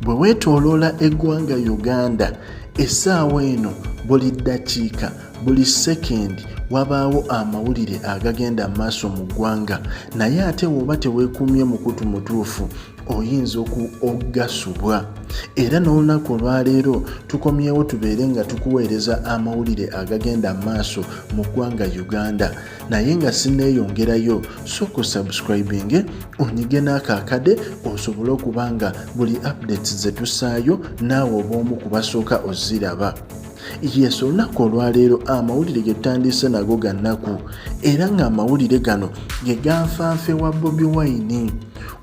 bwe weetooloola eggwanga Uganda essaawa eno buli ddakiika buli sekendi wabaawo amawulire agagenda maaso mu ggwanga naye ate woba teweekuumye mukutu mutuufu oyinza okugasubwa era n'olunaku olwaleero tukomyewo tubeere nga tukuweereza amawulire agagenda maaso mu ggwanga Uganda naye nga sinneeyongerayo sooka osubscribinge onyige n'akaakade osobole okuba nga buli updates ze tusaayo naawe oba omu ku basooka oziraba. Yes, olunaku olwaleero amawulire ge tutandise nago ga nnaku era ng'amawulire gano ge ganfanfe wa Bobi Wine.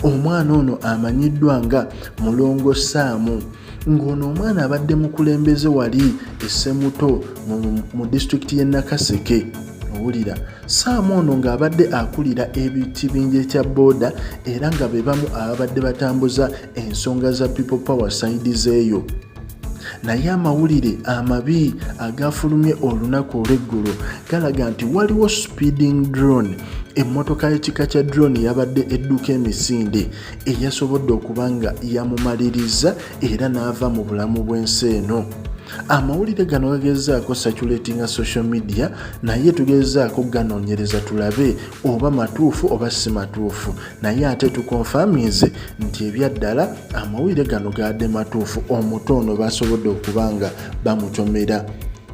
Omwana ono amanyiddwa nga Mulongo Saamu ng'ono omwana abadde mukulembeze wali Essemuto mu disitulikiti y'e Nakaseke. Owulira Saamu ono ng'abadde akulira ekibinja ekya booda era nga be bamu ababadde batambuza ensonga za People Power side z'eyo. Naye amawulire amabi agafulumye olunaku olw'eggulo galaga nti waliwo speeding drone, emmotoka y'ekika kya drone yabadde edduka emisinde eyasobodde okuba nga yamumaliriza era n'ava mu bulamu bw'ensi eno. Amawulire gano gagezaako circulatinga social media naye tugezaako ganoonyereza tulabe oba matuufu oba si matuufu naye ate tukonfaminze nti ebyaddala amawulire gano gadde matuufu. Omuto ono basobodde okuba nga bamutomera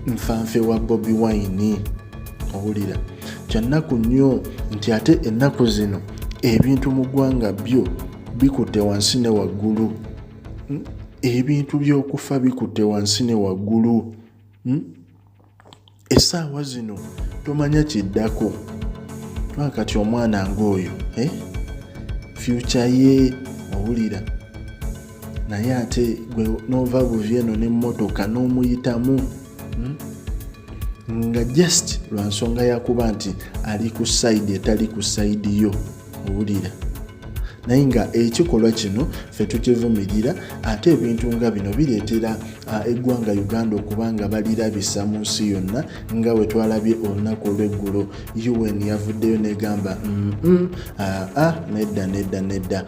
nfanfe wa Bobi Wine. Owulira kyannaku nnyo nti ate ennaku zino ebintu mu ggwanga byo bikutte wansi ne waggulu. Ebintu by'okufa bikutte wansi ne waggulu. Essaawa zino tomanya kiddako. Kati omwana ng'oyo future ye owulira naye ate gwe n'ova buvi eno n'emmotoka n'omuyitamu nga just lwa nsonga yakuba nti ali ku side etali ku side yo. Owulira naye nga ekikolwa kino ffe tukivumirira ate ebintu nga bino bireetera eggwanga Uganda okuba nga balirabisa mu nsi yonna nga we twalabye olunaku olw'eggulo UN yavuddeyo n'egamba nedda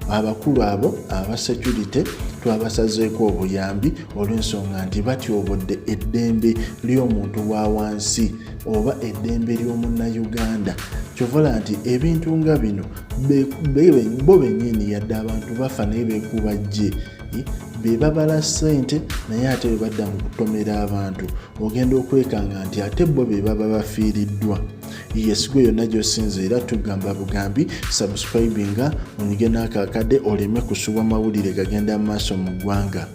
abakulu abo aba security twabasazeeko obuyambi olw'ensonga nti batyobodde eddembe ly'omuntu wa wansi oba eddembe ly'omunnayuganda. Kyovola nti ebintu nga bino bo bennyini yadde abantu bafa naye beekuba gye be babala ssente naye ate be badda mu kutomera abantu ogenda okwekanga nti ate bo be baba bafiiriddwa. Yes, gwe yonna gy'osinziira tugamba bugambi subscribinga onyige n'akaakade oleme kusubwa mawulire gagenda mu maaso mu ggwanga.